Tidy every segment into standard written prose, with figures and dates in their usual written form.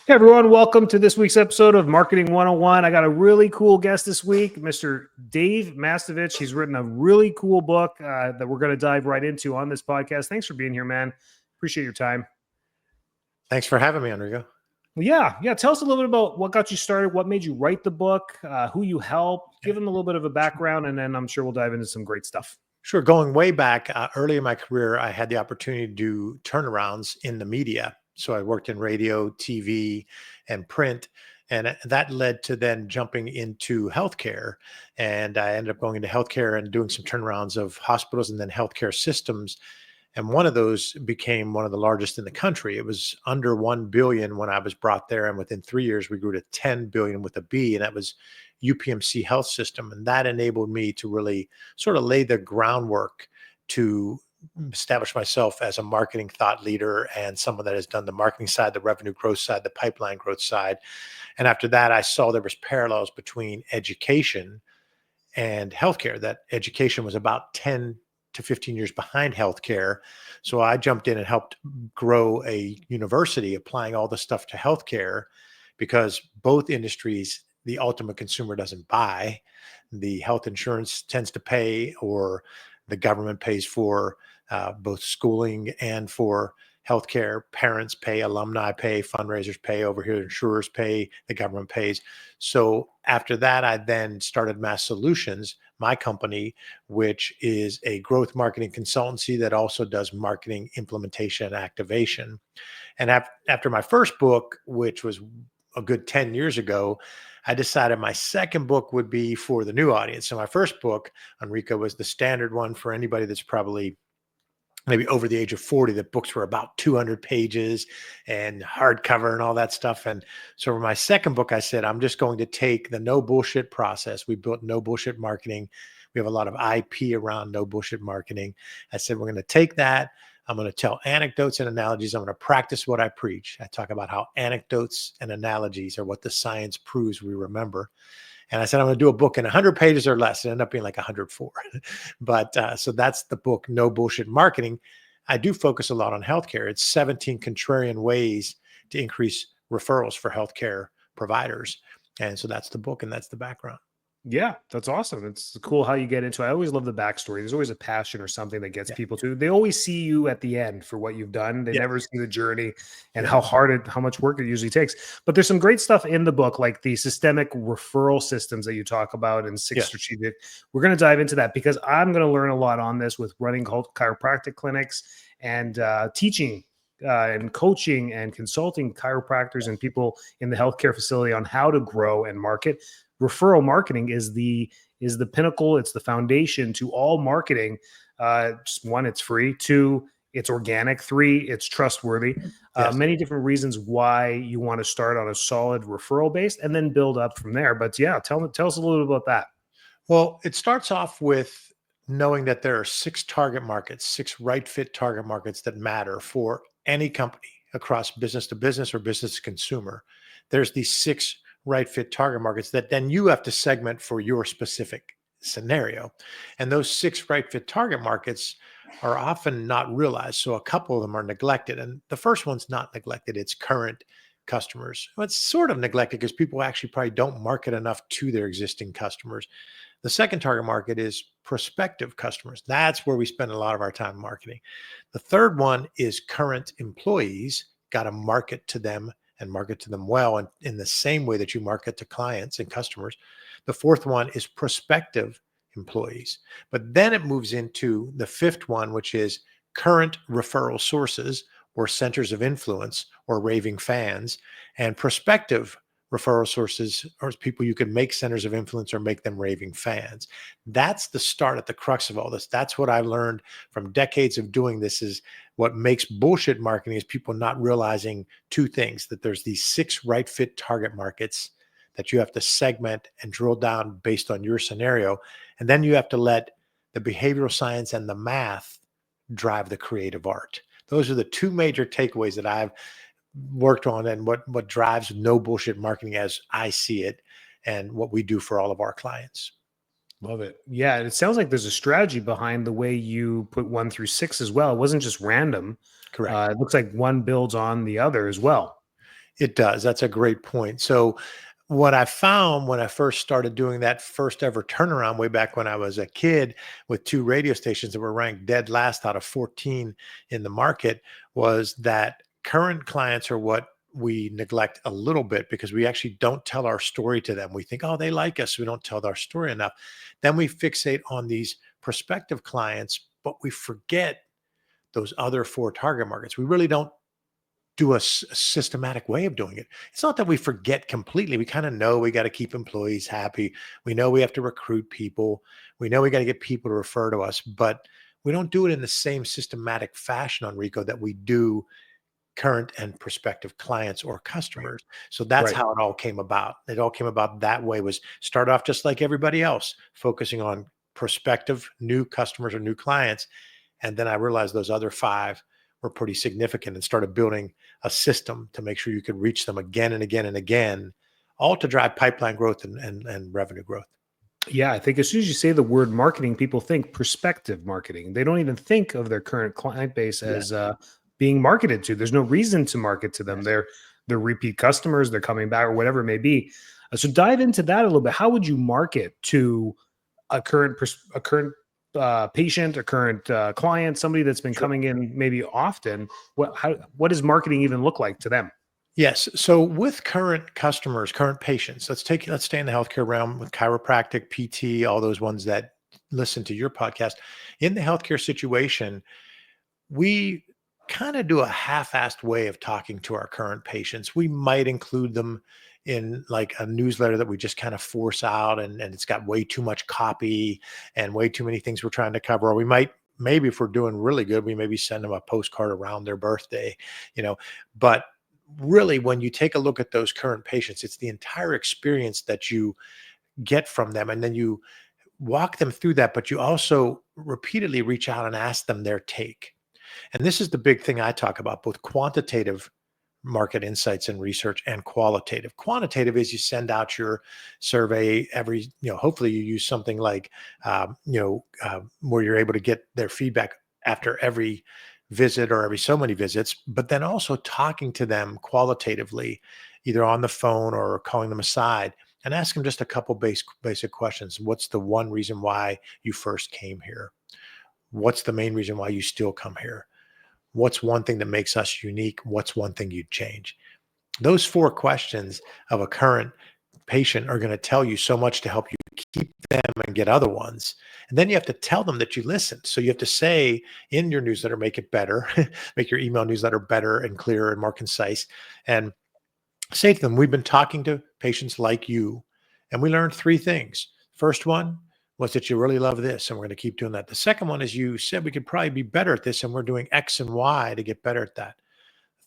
Hey everyone, welcome to this week's episode of Marketing 101. I got a really cool guest this week, Mr. Dave Mastovich. He's written a really cool book that we're going to dive right into on this podcast. Thanks for being here, man. Appreciate your time. Thanks for having me, Enrico. Yeah. Tell us a little bit about what got you started, what made you write the book, who you help. Give them a little bit of a background, and then I'm sure we'll dive into some great stuff. Sure. Going way back, early in my career, I had the opportunity to do turnarounds in the media. So I worked in radio, TV, and print. And that led to then jumping into healthcare. And I ended up going into healthcare and doing some turnarounds of hospitals and then healthcare systems. And one of those became one of the largest in the country. It was under 1 billion when I was brought there. And within 3 years, we grew to 10 billion with a B. And that was UPMC Health System. And that enabled me to really sort of lay the groundwork to establish myself as a marketing thought leader and someone that has done the marketing side, the revenue growth side, the pipeline growth side. And after that, I saw there was parallels between education and healthcare, that education was about 10 to 15 years behind healthcare. So I jumped in and helped grow a university applying all the stuff to healthcare, because both industries, the ultimate consumer doesn't buy. The health insurance tends to pay, or the government pays for both schooling and for healthcare. Parents pay, alumni pay, fundraisers pay, over here insurers pay, the government pays. So after that, I then started Mass Solutions, my company, which is a growth marketing consultancy that also does marketing implementation and activation. And after my first book, which was a good 10 years ago, I decided my second book would be for the new audience. So my first book, Enrico, was the standard one for anybody that's probably maybe over the age of 40. The books were about 200 pages and hardcover and all that stuff. And so for my second book, I said, I'm just going to take the no bullshit process. We built no bullshit marketing. We have a lot of IP around no bullshit marketing. I said, we're going to take that. I'm going to tell anecdotes and analogies. I'm going to practice what I preach. I talk about how anecdotes and analogies are what the science proves we remember. And I said, I'm going to do a book in 100 pages or less. It ended up being like 104. But so that's the book, No Bullshit Marketing. I do focus a lot on healthcare. It's 17 contrarian ways to increase referrals for healthcare providers. And so that's the book, and that's the background. Yeah, that's awesome. It's cool how you get into it. I always love the backstory. There's always a passion or something that gets people to. They always see you at the end for what you've done. They never see the journey and how much work it usually takes. But there's some great stuff in the book, like the systemic referral systems that you talk about and six strategic. We're going to dive into that because I'm going to learn a lot on this with running chiropractic clinics and teaching and coaching and consulting chiropractors and people in the healthcare facility on how to grow and market. Referral marketing is the pinnacle. It's the foundation to all marketing. Just one, it's free. Two, it's organic. Three, it's trustworthy. Many different reasons why you want to start on a solid referral base and then build up from there. But yeah, tell us a little bit about that. Well, it starts off with knowing that there are 6 target markets, 6 right fit target markets that matter for any company across business to business or business to consumer. There's these 6 right fit target markets that then you have to segment for your specific scenario. And those 6 right fit target markets are often not realized. So a couple of them are neglected. And the first one's not neglected. It's current customers. Well, it's sort of neglected because people actually probably don't market enough to their existing customers. The second target market is prospective customers. That's where we spend a lot of our time marketing. The third one is current employees. Got to market to them and market to them well, and in the same way that you market to clients and customers. The fourth one is prospective employees. But then it moves into the fifth one, which is current referral sources or centers of influence or raving fans, and prospective referral sources or people you can make centers of influence or make them raving fans. That's the start at the crux of all this. That's what I learned from decades of doing this. Is what makes bullshit marketing is people not realizing 2 things: that there's these 6 right fit target markets that you have to segment and drill down based on your scenario. And then you have to let the behavioral science and the math drive the creative art. Those are the 2 major takeaways that I've worked on, and what drives no bullshit marketing as I see it, and what we do for all of our clients. Love it. Yeah. It sounds like there's a strategy behind the way you put 1 through 6 as well. It wasn't just random. Correct. It looks like one builds on the other as well. It does. That's a great point. So, what I found when I first started doing that first ever turnaround way back when I was a kid with 2 radio stations that were ranked dead last out of 14 in the market was that current clients are what we neglect a little bit because we actually don't tell our story to them. We think, oh, they like us. We don't tell our story enough. Then we fixate on these prospective clients, but we forget those other 4 target markets. We really don't do a systematic way of doing it. It's not that we forget completely. We kind of know we got to keep employees happy. We know we have to recruit people. We know we got to get people to refer to us, but we don't do it in the same systematic fashion on Rico that we do current and prospective clients or Right. customers. So that's Right. how it all came about. It all came about that way, was start off just like everybody else, focusing on prospective new customers or new clients. And then I realized those other 5 were pretty significant and started building a system to make sure you could reach them again and again and again, all to drive pipeline growth and revenue growth. Yeah, I think as soon as you say the word marketing, people think prospective marketing. They don't even think of their current client base as Yes. being marketed to. There's no reason to market to them. Yes. They're repeat customers. They're coming back or whatever it may be. So dive into that a little bit. How would you market to a current patient, a current client, somebody that's been Sure. coming in maybe often? What does marketing even look like to them? Yes. So with current customers, current patients, let's stay in the healthcare realm with chiropractic, PT, all those ones that listen to your podcast. In the healthcare situation, we kind of do a half-assed way of talking to our current patients. We might include them in like a newsletter that we just kind of force out, and it's got way too much copy and way too many things we're trying to cover. Or we might, maybe if we're doing really good, we maybe send them a postcard around their birthday, you know. But really, when you take a look at those current patients, it's the entire experience that you get from them. And then you walk them through that, but you also repeatedly reach out and ask them their take. And this is the big thing I talk about, both quantitative market insights and research and qualitative. Quantitative is you send out your survey every, hopefully you use something like, where you're able to get their feedback after every visit or every so many visits, but then also talking to them qualitatively, either on the phone or calling them aside and ask them just a couple basic questions. What's the one reason why you first came here? What's the main reason why you still come here? What's one thing that makes us unique? What's one thing you'd change? Those 4 questions of a current patient are going to tell you so much to help you keep them and get other ones. And then you have to tell them that you listened. So you have to say in your newsletter, make it better, make your email newsletter better and clearer and more concise. And say to them, we've been talking to patients like you, and we learned 3 things. First one was that you really love this, and we're going to keep doing that. The second one is you said we could probably be better at this, and we're doing X and Y to get better at that.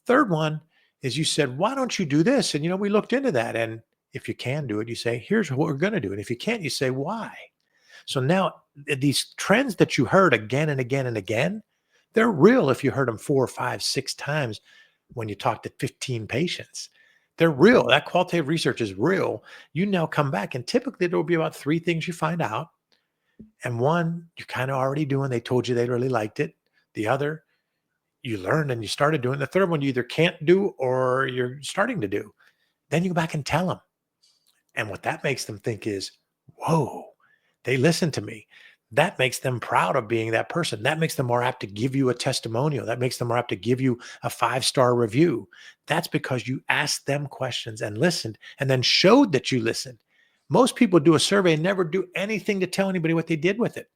Third one is you said, why don't you do this? And, we looked into that. And if you can do it, you say, here's what we're going to do. And if you can't, you say, why? So now these trends that you heard again and again and again, they're real if you heard them 4, 5, 6 times when you talk to 15 patients. They're real. That qualitative research is real. You now come back, and typically there will be about 3 things you find out. And one you're kind of already doing. They told you they really liked it. The other, you learned and you started doing. The third one you either can't do or you're starting to do. Then you go back and tell them. And what that makes them think is, whoa, they listened to me. That makes them proud of being that person. That makes them more apt to give you a testimonial. That makes them more apt to give you a 5-star review. That's because you asked them questions and listened and then showed that you listened. Most people do a survey and never do anything to tell anybody what they did with it.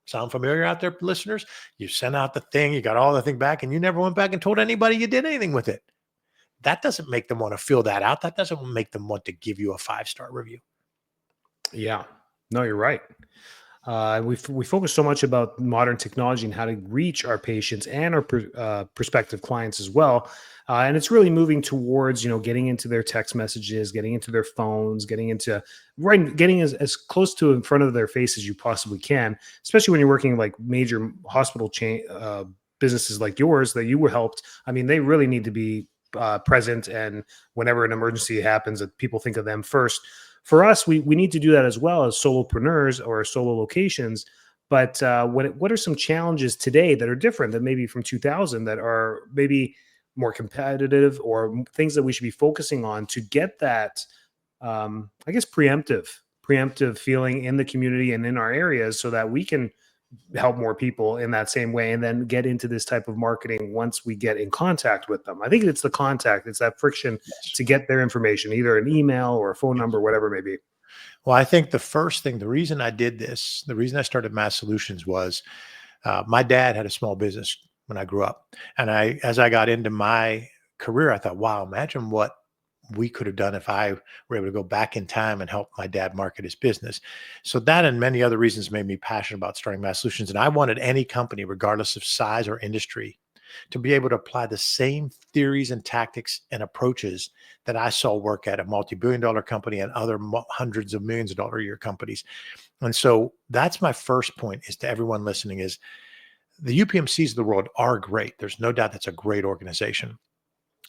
Sound familiar out there, listeners? You sent out the thing, you got all the thing back, and you never went back and told anybody you did anything with it. That doesn't make them want to fill that out. That doesn't make them want to give you a 5-star review. Yeah, no, you're right. We focus so much about modern technology and how to reach our patients and our prospective clients as well, and it's really moving towards getting into their text messages, getting into their phones, getting as close to in front of their face as you possibly can. Especially when you're working like major hospital chain businesses like yours that you were helped. I mean, they really need to be present, and whenever an emergency happens, that people think of them first. For us, we need to do that as well as solopreneurs or solo locations. But what are some challenges today that are different than maybe from 2000 that are maybe more competitive, or things that we should be focusing on to get that, I guess, preemptive feeling in the community and in our areas, so that we can help more people in that same way, and then get into this type of marketing once we get in contact with them. I think it's the contact, it's that friction Yes. to get their information, either an email or a phone number, whatever it may be. Well, I think the first thing, the reason I did this, the reason I started Mass Solutions was my dad had a small business when I grew up. And as I got into my career, I thought, wow, imagine what we could have done if I were able to go back in time and help my dad market his business. So that and many other reasons made me passionate about starting Mass Solutions. And I wanted any company, regardless of size or industry, to be able to apply the same theories and tactics and approaches that I saw work at a multi-billion-dollar company and other hundreds of millions of dollar a year companies. And so that's my first point, is to everyone listening, is the UPMCs of the world are great. There's no doubt that's a great organization.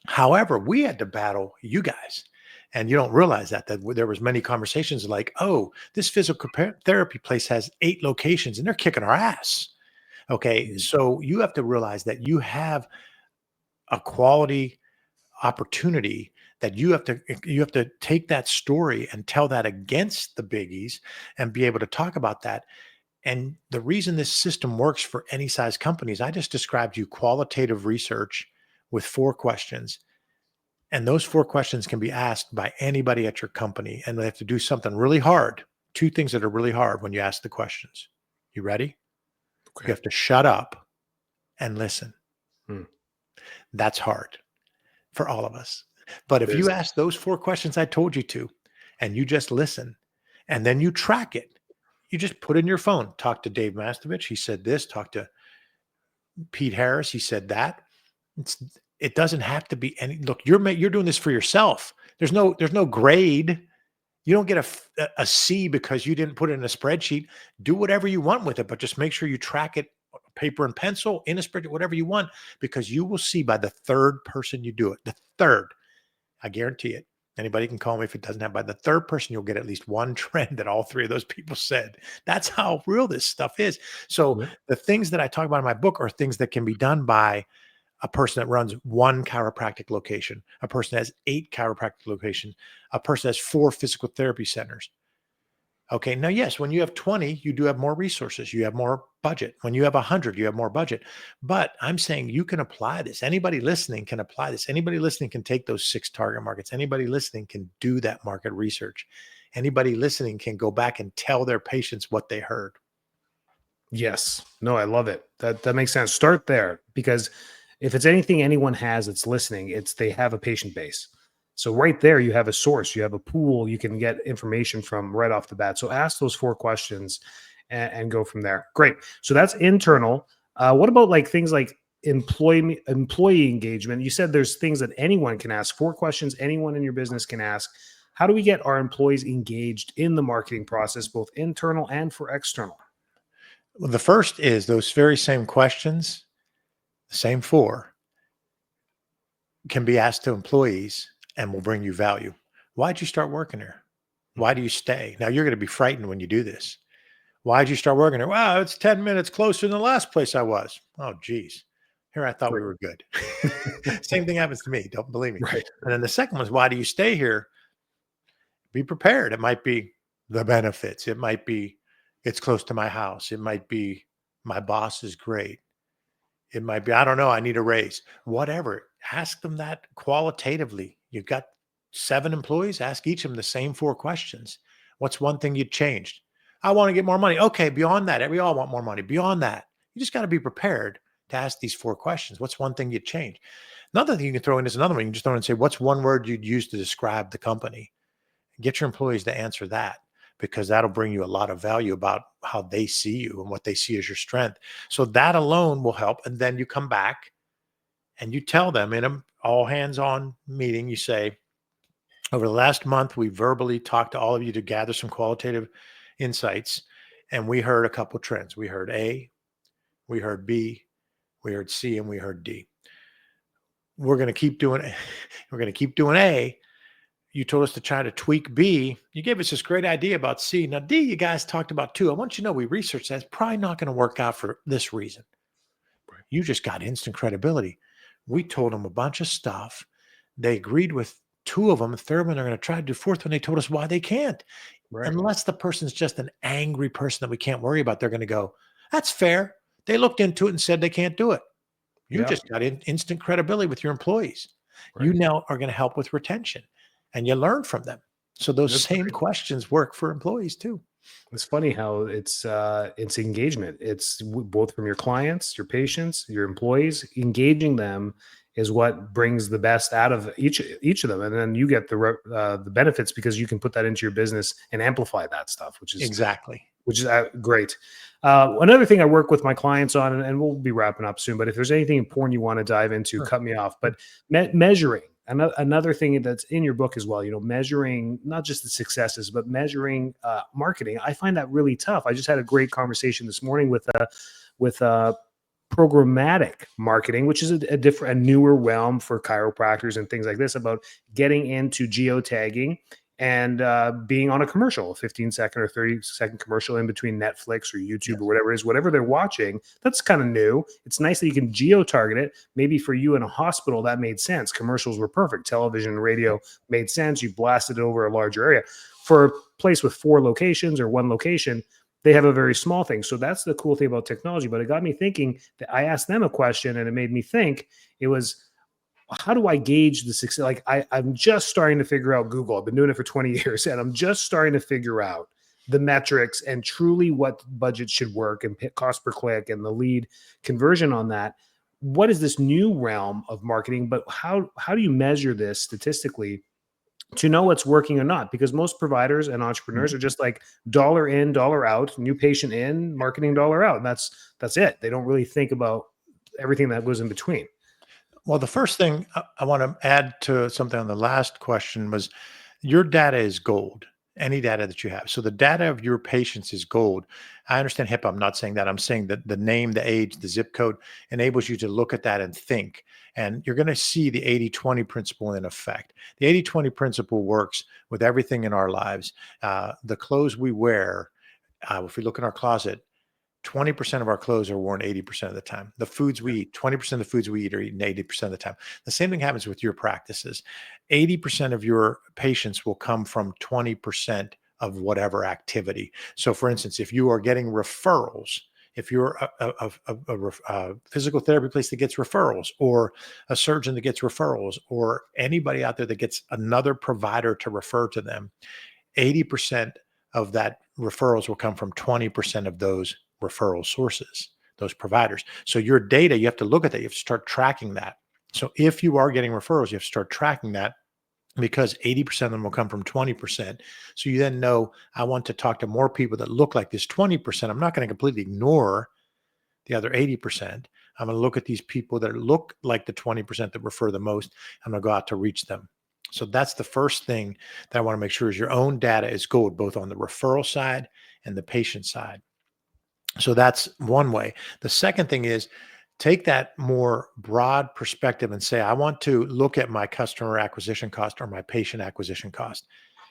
However, we had to battle you guys. And you don't realize that there was many conversations like, oh, this physical therapy place has 8 locations and they're kicking our ass. Okay. Mm. So you have to realize that you have a quality opportunity, that you have to take that story and tell that against the biggies and be able to talk about that. And the reason this system works for any size companies, I just described you qualitative research with 4 questions. And those 4 questions can be asked by anybody at your company. And they have to do something really hard. 2 things that are really hard when you ask the questions. You ready? You Okay. have to shut up and listen. Hmm. That's hard for all of us. But It if you is. ask those 4 questions I told you to, and you just listen, and then you track it, you just put in your phone, talk to Dave Mastovich, he said this, talk to Pete Harris, he said that. It's, it doesn't have to be any, look, you're doing this for yourself. There's no grade. You don't get a C because you didn't put it in a spreadsheet. Do whatever you want with it, but just make sure you track it, paper and pencil, in a spreadsheet, whatever you want, because you will see by the 3rd person you do it, the 3rd, I guarantee it. Anybody can call me if it doesn't have, by the 3rd person, you'll get at least one trend that all 3 of those people said. That's how real this stuff is. So Yeah. the things that I talk about in my book are things that can be done by a person that runs 1 chiropractic location, a person that has 8 chiropractic locations, a person that has 4 physical therapy centers. Okay. Now, yes, when you have 20, you do have more resources. You have more budget. When you have 100, you have more budget. But I'm saying you can apply this. Anybody listening can apply this. Anybody listening can take those 6 target markets. Anybody listening can do that market research. Anybody listening can go back and tell their patients what they heard. Yes. No, I love it. That makes sense. Start there, because if it's anything anyone has that's listening, it's they have a patient base. So right there, you have a source, you have a pool you can get information from right off the bat. So ask those 4 questions, and go from there. Great. So that's internal. What about like things like employee engagement? You said there's things that anyone can ask, 4 questions anyone in your business can ask. How do we get our employees engaged in the marketing process, both internal and for external? Well, the first is those very same questions, the same 4, can be asked to employees and will bring you value. Why'd you start working here? Why do you stay? Now you're going to be frightened when you do this. Why'd you start working here? Wow, it's 10 minutes closer than the last place I was. Oh, geez. Here I thought we Great. were good. Same thing happens to me. Don't believe me. Right. And then the second one is, why do you stay here? Be prepared. It might be the benefits. It might be it's close to my house. It might be my boss is great. It might be, I don't know, I need a raise. Whatever. Ask them that qualitatively. You've got 7 employees, ask each of them the same 4 questions. What's one thing you'd changed? I want to get more money. Okay, beyond that, we all want more money. Beyond that, you just got to be prepared to ask these 4 questions. What's one thing you'd change? Another thing you can throw in is another one. You can just throw in and say, what's one word you'd use to describe the company? Get your employees to answer that, because that'll bring you a lot of value about how they see you and what they see as your strength. So that alone will help. And then you come back and you tell them in an all hands on meeting, you say, over the last month, we verbally talked to all of you to gather some qualitative insights. And we heard a couple trends. We heard A, we heard B, we heard C, and we heard D. We're going to keep doing we're going to keep doing A. You told us to try to tweak B. You gave us this great idea about C. Now, D, you guys talked about too. I want you to know we researched that. It's probably not going to work out for this reason. Right. You just got instant credibility. We told them a bunch of stuff. They agreed with two of them. The third one, they're going to try to do fourth one. They told us why they can't. Right. Unless the person's just an angry person that we can't worry about, they're going to go, that's fair. They looked into it and said they can't do it. You Yeah. just got instant credibility with your employees. You Right. now are going to help with retention and you learn from them. So those That's same great. questions work for employees too. It's funny how it's engagement. It's both from your clients, your patients, your employees. Engaging them is what brings the best out of each of them, and then you get the benefits because you can put that into your business and amplify that stuff, Exactly. which is great. Another thing I work with my clients on, and we'll be wrapping up soon, but if there's anything important you want to dive into, Sure. cut me off. But measuring, another thing that's in your book as well, measuring not just the successes, but measuring marketing. I find that really tough. I just had a great conversation this morning with programmatic marketing, which is a newer realm for chiropractors and things like this, about getting into geotagging and being on a commercial, a 15-second or 30-second commercial in between Netflix or YouTube or Yes. whatever it is, whatever they're watching. That's kind of new. It's nice that you can geo-target it. Maybe for you in a hospital, that made sense. Commercials were perfect. Television and radio made sense. You blasted it over a larger area. For a place with 4 locations or 1 location, they have a very small thing. So that's the cool thing about technology. But it got me thinking that I asked them a question and it made me think. It was, how do I gauge the success? Like I'm just starting to figure out Google. I've been doing it for 20 years and I'm just starting to figure out the metrics and truly what budget should work and cost per click and the lead conversion on that. What is this new realm of marketing? But how do you measure this statistically to know what's working or not? Because most providers and entrepreneurs Mhm. are just like dollar in, dollar out, new patient in, marketing dollar out. And that's it. They don't really think about everything that goes in between. Well, the first thing I want to add to something on the last question was your data is gold, any data that you have. So the data of your patients is gold. I understand HIPAA. I'm not saying that. I'm saying that the name, the age, the zip code enables you to look at that and think. And you're going to see the 80-20 principle in effect. The 80-20 principle works with everything in our lives. The clothes we wear, if we look in our closet, 20% of our clothes are worn 80% of the time. The foods we eat, 20% of the foods we eat are eaten 80% of the time. The same thing happens with your practices. 80% of your patients will come from 20% of whatever activity. So, for instance, if you are getting referrals, if you're a physical therapy place that gets referrals, or a surgeon that gets referrals, or anybody out there that gets another provider to refer to them, 80% of that referrals will come from 20% of those referral sources, those providers. So your data, you have to look at that. You have to start tracking that. So if you are getting referrals, you have to start tracking that because 80% of them will come from 20%. So you then know, I want to talk to more people that look like this 20%. I'm not going to completely ignore the other 80%. I'm going to look at these people that look like the 20% that refer the most. I'm going to go out to reach them. So that's the first thing that I want to make sure is your own data is gold, both on the referral side and the patient side. So that's one way. The second thing is take that more broad perspective and say, I want to look at my customer acquisition cost or my patient acquisition cost.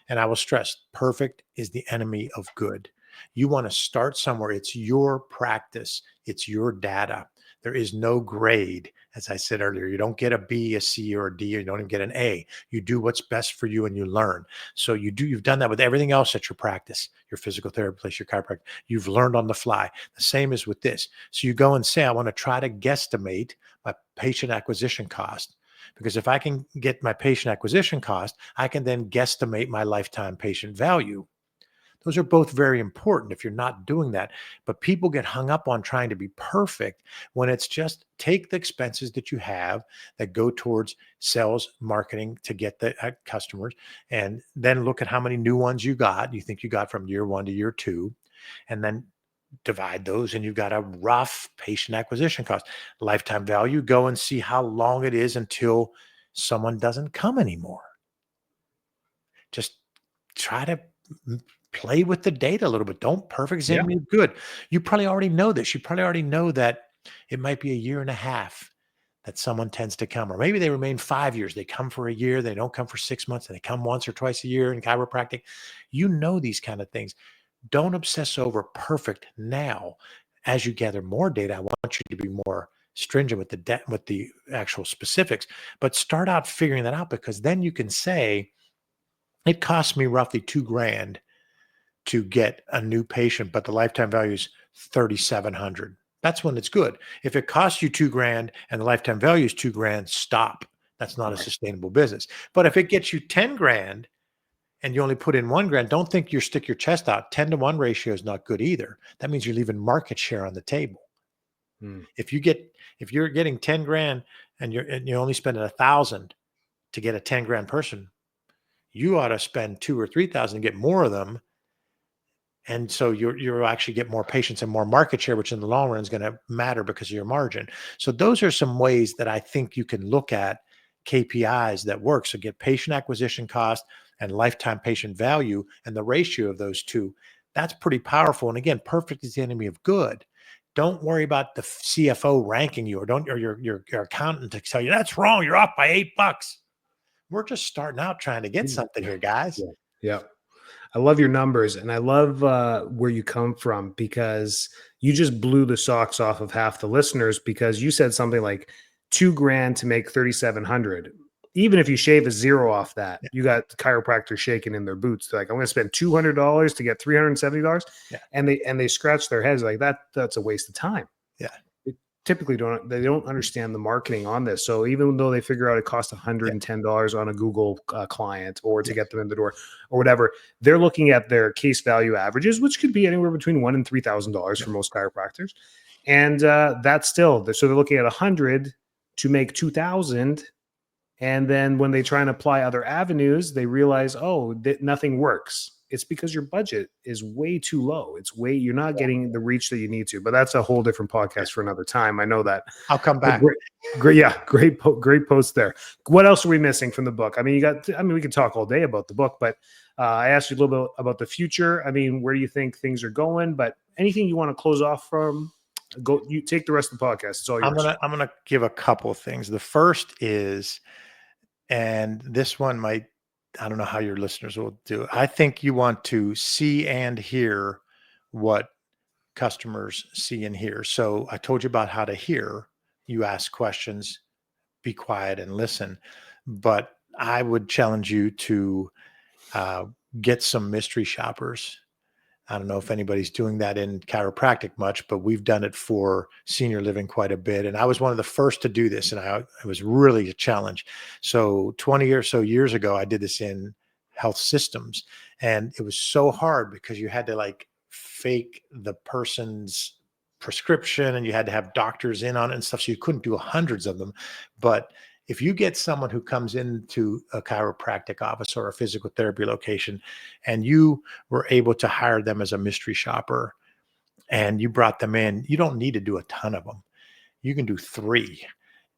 And I will stress, perfect is the enemy of good. You want to start somewhere. It's your practice, it's your data. There is no grade. As I said earlier, you don't get a B, a C, or a D, or you don't even get an A. You do what's best for you and you learn. So you've done that with everything else at your practice, your physical therapy place, your chiropractor. You've learned on the fly. The same is with this. So you go and say, I want to try to guesstimate my patient acquisition cost. Because if I can get my patient acquisition cost, I can then guesstimate my lifetime patient value. Those are both very important if you're not doing that. But people get hung up on trying to be perfect when it's just take the expenses that you have that go towards sales, marketing to get the customers, and then look at how many new ones you think you got from year 1 to year 2, and then divide those and you've got a rough patient acquisition cost. Lifetime value, go and see how long it is until someone doesn't come anymore. Just try to play with the data a little bit. Don't perfect is the Yeah. enemy of good. You probably already know this. You probably already know that it might be a year and a half that someone tends to come, or maybe they remain 5 years. They come for a year, they don't come for 6 months, and they come once or twice a year in chiropractic. You know these kind of things. Don't obsess over perfect now. As you gather more data, I want you to be more stringent with with the actual specifics, but start out figuring that out, because then you can say, it cost me roughly $2,000 to get a new patient, but the lifetime value is 3,700. That's when it's good. If it costs you $2,000 and the lifetime value is $2,000, stop. That's not a sustainable business. But if it gets you 10 grand and you only put in 1 grand, don't think you stick your chest out. 10-to-1 ratio is not good either. That means you're leaving market share on the table. Mm. If you're getting 10 grand and you're only spending 1,000 to get a 10 grand person, you ought to spend 2 or 3,000 to get more of them. And so you'll actually get more patients and more market share, which in the long run is going to matter because of your margin. So those are some ways that I think you can look at KPIs that work. So get patient acquisition cost and lifetime patient value, and the ratio of those two. That's pretty powerful. And again, perfect is the enemy of good. Don't worry about the CFO ranking you, or your accountant to tell you that's wrong, you're off by $8. We're just starting out trying to get something here, guys. Yeah. Yeah. I love your numbers, and I love where you come from, because you just blew the socks off of half the listeners, because you said something like $2,000 to make 3,700. Even if you shave a zero off that, Yeah. you got chiropractors shaking in their boots. They're like, I'm going to spend $200 to get $370. Yeah. And they scratch their heads like that's a waste of time. Yeah. Typically they don't understand the marketing on this. So even though they figure out it costs $110 on a Google client, or to get them in the door or whatever, they're looking at their case value averages, which could be anywhere between $1,000 and $3,000 for most chiropractors. And that's still, so they're looking at 100 to make 2,000. And then when they try and apply other avenues, they realize, oh, that nothing works. It's because your budget is way too low. You're not getting the reach that you need to. But that's a whole different podcast for another time. I know that. I'll come back. Great, yeah, great post there. What else are we missing from the book? I mean, we could talk all day about the book, but I asked you a little bit about the future. I mean, where do you think things are going? But anything you want to close off from? Go. You take the rest of the podcast. It's all yours. I'm gonna give a couple of things. The first is, and this one might, I don't know how your listeners will do. I think you want to see and hear what customers see and hear. So I told you about how to hear. You ask questions, be quiet and listen. But I would challenge you to get some mystery shoppers. I don't know if anybody's doing that in chiropractic much, but we've done it for senior living quite a bit. And I was one of the first to do this, and it was really a challenge. So 20 or so years ago, I did this in health systems, and it was so hard because you had to like fake the person's prescription, and you had to have doctors in on it and stuff. So you couldn't do hundreds of them. But if you get someone who comes into a chiropractic office or a physical therapy location, and you were able to hire them as a mystery shopper, and you brought them in, you don't need to do a ton of them. You can do 3,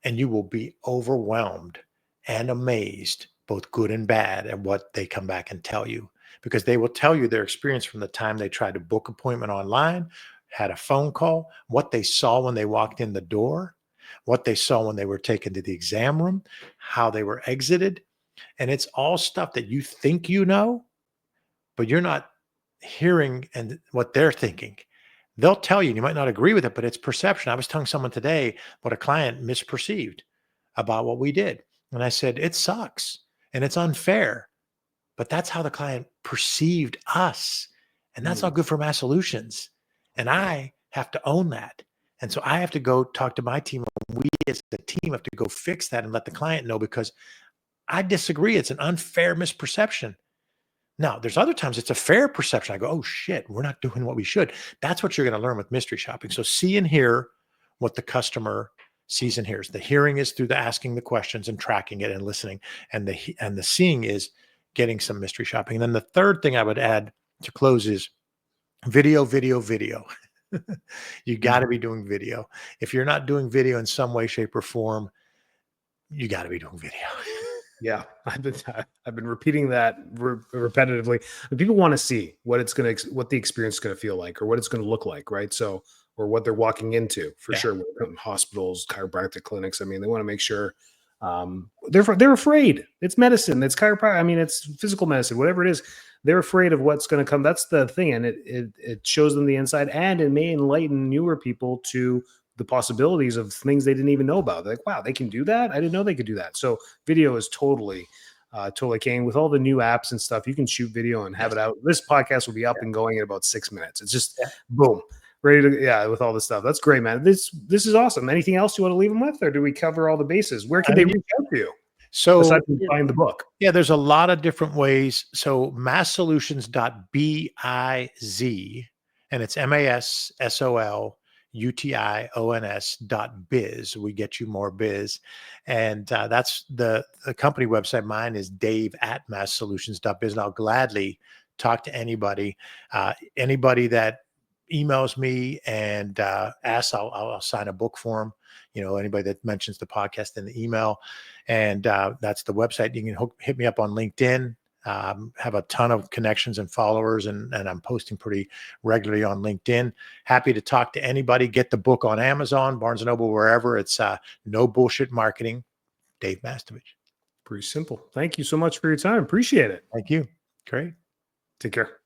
and you will be overwhelmed and amazed, both good and bad, at what they come back and tell you, because they will tell you their experience from the time they tried to book appointment online, had a phone call, what they saw when they walked in the door, what they saw when they were taken to the exam room, how they were exited. And it's all stuff that you think you know, but you're not hearing and what they're thinking. They'll tell you, and you might not agree with it, but it's perception. I was telling someone today what a client misperceived about what we did. And I said, it sucks and it's unfair, but that's how the client perceived us. And that's not good for Mass Solutions. And I have to own that. And so I have to go talk to my team. We as a team have to go fix that and let the client know, because I disagree. It's an unfair misperception. Now, there's other times it's a fair perception. I go, oh shit, we're not doing what we should. That's what you're going to learn with mystery shopping. So see and hear what the customer sees and hears. The hearing is through the asking the questions and tracking it and listening. And the seeing is getting some mystery shopping. And then the third thing I would add to close is video, video, video. You got to be doing video. If you're not doing video in some way, shape, or form, you got to be doing video. Yeah, I've been repeating that repetitively. People want to see what the experience is going to feel like, or what it's going to look like, right? So, or what they're walking into, for sure. Hospitals, chiropractic clinics. I mean, they want to make sure they're afraid. It's medicine. It's chiropractic. I mean, it's physical medicine, whatever it is. They're afraid of what's going to come. That's the thing, and it shows them the inside, and it may enlighten newer people to the possibilities of things they didn't even know about. They're like, wow, they can do that. I didn't know they could do that. So video is totally king. With all the new apps and stuff, you can shoot video and have Yes. it out. This podcast will be up and going in about 6 minutes. It's just Yeah. boom, ready to, yeah, with all this stuff. That's great, man. This is awesome. Anything else you want to leave them with, or do we cover all the bases? Where can I they mean, reach out to you so aside from buying the book? yeah, there's a lot of different ways. So masssolutions.biz, and it's massolutions.biz. We get you more biz. And that's the company website. Mine is Dave at masssolutions.biz. And I'll gladly talk to anybody. Anybody that emails me and asks, I'll sign a book for them. Anybody that mentions the podcast in the email. And that's the website. You can hit me up on LinkedIn. Have a ton of connections and followers, and I'm posting pretty regularly on LinkedIn. Happy to talk to anybody. Get the book on Amazon, Barnes & Noble, wherever. It's No Bullshit Marketing, Dave Mastovich. Pretty simple. Thank you so much for your time. Appreciate it. Thank you. Great. Take care.